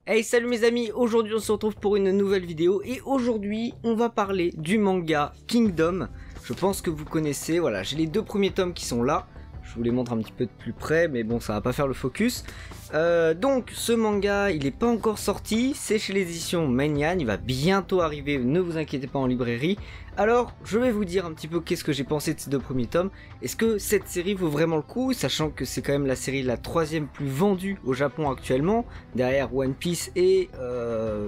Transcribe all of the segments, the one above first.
Hey, salut mes amis, aujourd'hui on se retrouve pour une nouvelle vidéo et aujourd'hui on va parler du manga Kingdom. Je pense que vous connaissez, voilà, j'ai les deux premiers tomes qui sont là. Je vous les montre un petit peu de plus près, mais bon, ça va pas faire le focus. Donc, ce manga, il est pas encore sorti, c'est chez les éditions Mainian, il va bientôt arriver, ne vous inquiétez pas, en librairie. Alors, je vais vous dire un petit peu qu'est-ce que j'ai pensé de ces deux premiers tomes. Est-ce que cette série vaut vraiment le coup, sachant que c'est quand même la série la troisième plus vendue au Japon actuellement, derrière One Piece et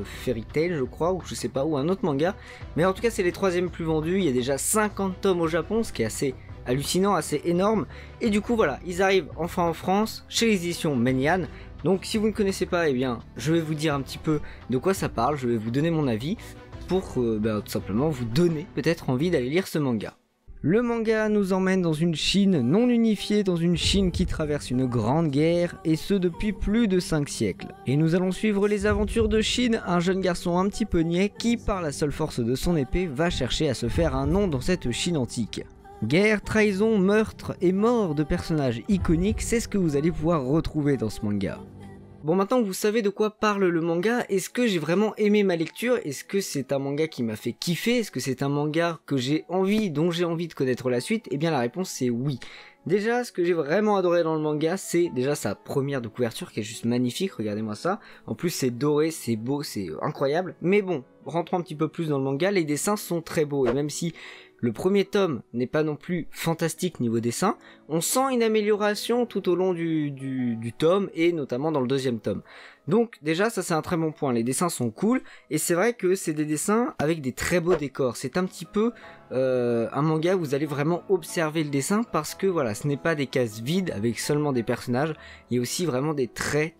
Fairy Tail, je crois, ou je sais pas, ou un autre manga. Mais en tout cas, c'est les troisièmes plus vendus, il y a déjà 50 tomes au Japon, ce qui est assez hallucinant, assez énorme. Et du coup voilà, ils arrivent enfin en France chez les éditions Mainian. Donc si vous ne connaissez pas, eh bien je vais vous dire un petit peu de quoi ça parle, je vais vous donner mon avis pour tout simplement vous donner peut-être envie d'aller lire ce manga. Le manga nous emmène dans une Chine non unifiée, dans une Chine qui traverse une grande guerre, et ce depuis plus de 5 siècles. Et nous allons suivre les aventures de Shin, un jeune garçon un petit peu niais qui, par la seule force de son épée, va chercher à se faire un nom dans cette Chine antique. Guerre, trahison, meurtre et mort de personnages iconiques, c'est ce que vous allez pouvoir retrouver dans ce manga. Bon, maintenant que vous savez de quoi parle le manga, est-ce que j'ai vraiment aimé ma lecture? Est-ce que c'est un manga qui m'a fait kiffer? Est-ce que c'est un manga que j'ai envie, dont j'ai envie de connaître la suite? Eh bien la réponse c'est oui. Déjà, ce que j'ai vraiment adoré dans le manga, c'est déjà sa première de couverture qui est juste magnifique, regardez-moi ça. En plus c'est doré, c'est beau, c'est incroyable. Mais bon, rentrons un petit peu plus dans le manga, les dessins sont très beaux, et même si le premier tome n'est pas non plus fantastique niveau dessin, on sent une amélioration tout au long du tome et notamment dans le deuxième tome. Donc déjà ça c'est un très bon point, les dessins sont cool et c'est vrai que c'est des dessins avec des très beaux décors. C'est un petit peu un manga où vous allez vraiment observer le dessin parce que voilà, ce n'est pas des cases vides avec seulement des personnages, il y a aussi vraiment des très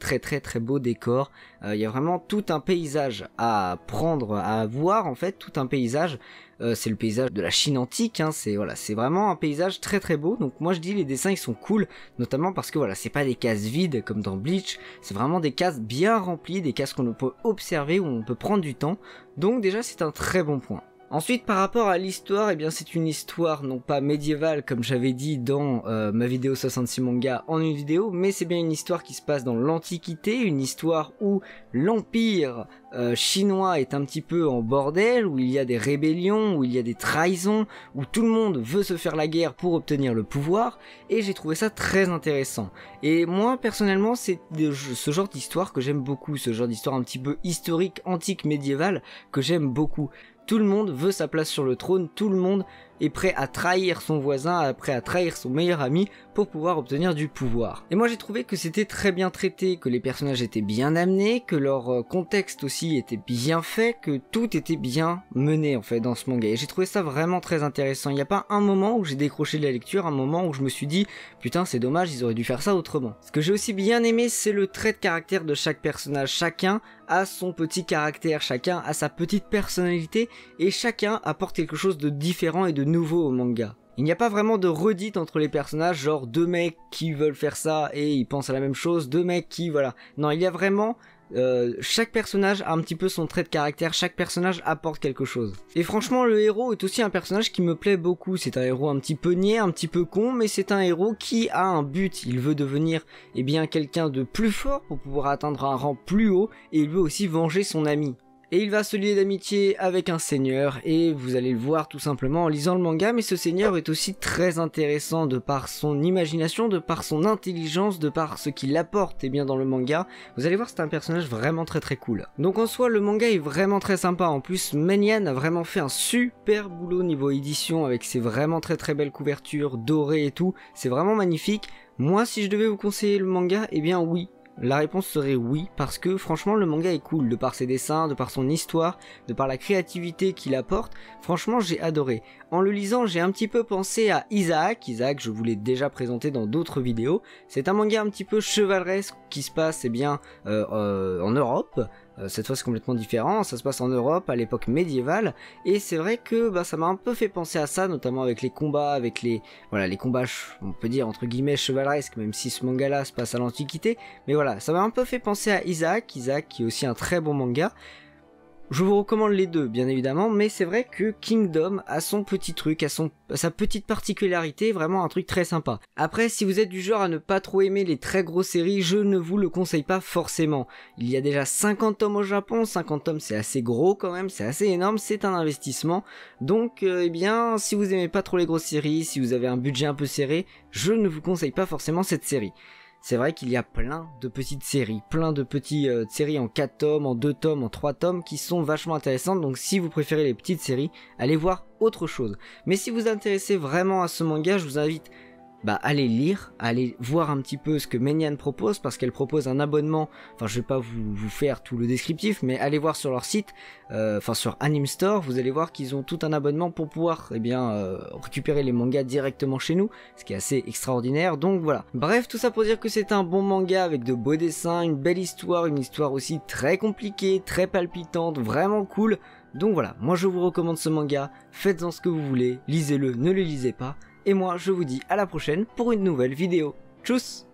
beaux décors. Il y a vraiment tout un paysage à prendre, à voir en fait, tout un paysage. C'est le paysage de la Chine antique, hein, c'est vraiment un paysage très beau. Donc moi je dis les dessins ils sont cool, notamment parce que voilà, c'est pas des cases vides comme dans Bleach, c'est vraiment des cases bien remplies, des cases qu'on peut observer, où on peut prendre du temps. Donc déjà c'est un très bon point. Ensuite, par rapport à l'histoire, eh bien c'est une histoire non pas médiévale comme j'avais dit dans ma vidéo 66 manga en une vidéo, mais c'est bien une histoire qui se passe dans l'Antiquité, une histoire où l'empire chinois est un petit peu en bordel, où il y a des rébellions, où il y a des trahisons, où tout le monde veut se faire la guerre pour obtenir le pouvoir, et j'ai trouvé ça très intéressant. Et moi personnellement c'est ce genre d'histoire que j'aime beaucoup, ce genre d'histoire un petit peu historique, antique, médiévale, que j'aime beaucoup. Tout le monde veut sa place sur le trône, tout le monde est prêt à trahir son voisin, prêt à trahir son meilleur ami pour pouvoir obtenir du pouvoir. Et moi j'ai trouvé que c'était très bien traité, que les personnages étaient bien amenés, que leur contexte aussi était bien fait, que tout était bien mené en fait dans ce manga. Et j'ai trouvé ça vraiment très intéressant. Il n'y a pas un moment où j'ai décroché de la lecture, un moment où je me suis dit putain c'est dommage, ils auraient dû faire ça autrement. Ce que j'ai aussi bien aimé, c'est le trait de caractère de chaque personnage. Chacun a son petit caractère, chacun a sa petite personnalité et chacun apporte quelque chose de différent et de nouveau au manga. Il n'y a pas vraiment de redite entre les personnages, genre deux mecs qui veulent faire ça et ils pensent à la même chose, deux mecs qui voilà. Non, il y a vraiment chaque personnage a un petit peu son trait de caractère, chaque personnage apporte quelque chose. Et franchement le héros est aussi un personnage qui me plaît beaucoup, c'est un héros un petit peu niais, un petit peu con, mais c'est un héros qui a un but, il veut devenir quelqu'un de plus fort pour pouvoir atteindre un rang plus haut, et il veut aussi venger son ami. Et il va se lier d'amitié avec un seigneur, et vous allez le voir tout simplement en lisant le manga, mais ce seigneur est aussi très intéressant de par son imagination, de par son intelligence, de par ce qu'il apporte dans le manga. Vous allez voir, c'est un personnage vraiment très cool. Donc en soi, le manga est vraiment très sympa. En plus, Mainian a vraiment fait un super boulot niveau édition, avec ses vraiment très belles couvertures dorées et tout. C'est vraiment magnifique. Moi, si je devais vous conseiller le manga, eh bien oui. La réponse serait oui, parce que franchement le manga est cool, de par ses dessins, de par son histoire, de par la créativité qu'il apporte. Franchement j'ai adoré. En le lisant j'ai un petit peu pensé à Isaac, je vous l'ai déjà présenté dans d'autres vidéos. C'est un manga un petit peu chevaleresque qui se passe en Europe. Cette fois c'est complètement différent, ça se passe en Europe à l'époque médiévale, et c'est vrai que ça m'a un peu fait penser à ça, notamment avec les combats, avec les combats, on peut dire entre guillemets chevaleresques, même si ce manga là se passe à l'Antiquité, mais voilà, ça m'a un peu fait penser à Isaac qui est aussi un très bon manga. Je vous recommande les deux, bien évidemment, mais c'est vrai que Kingdom a son petit truc, sa petite particularité, vraiment un truc très sympa. Après, si vous êtes du genre à ne pas trop aimer les très grosses séries, je ne vous le conseille pas forcément. Il y a déjà 50 tomes au Japon, 50 tomes c'est assez gros quand même, c'est assez énorme, c'est un investissement. Donc, eh bien, si vous aimez pas trop les grosses séries, si vous avez un budget un peu serré, je ne vous conseille pas forcément cette série. C'est vrai qu'il y a plein de petites séries, plein de petites séries en 4 tomes, en 2 tomes, en 3 tomes qui sont vachement intéressantes, donc si vous préférez les petites séries, allez voir autre chose. Mais si vous vous intéressez vraiment à ce manga, je vous invite à aller lire, à aller voir un petit peu ce que Menian propose, parce qu'elle propose un abonnement, enfin je vais pas vous faire tout le descriptif, mais allez voir sur leur site, sur Anime Store, vous allez voir qu'ils ont tout un abonnement pour pouvoir récupérer les mangas directement chez nous, ce qui est assez extraordinaire, donc voilà. Bref, tout ça pour dire que c'est un bon manga avec de beaux dessins, une belle histoire, une histoire aussi très compliquée, très palpitante, vraiment cool. Donc voilà, moi je vous recommande ce manga, faites-en ce que vous voulez, lisez-le, ne le lisez pas. Et moi, je vous dis à la prochaine pour une nouvelle vidéo. Tchuss!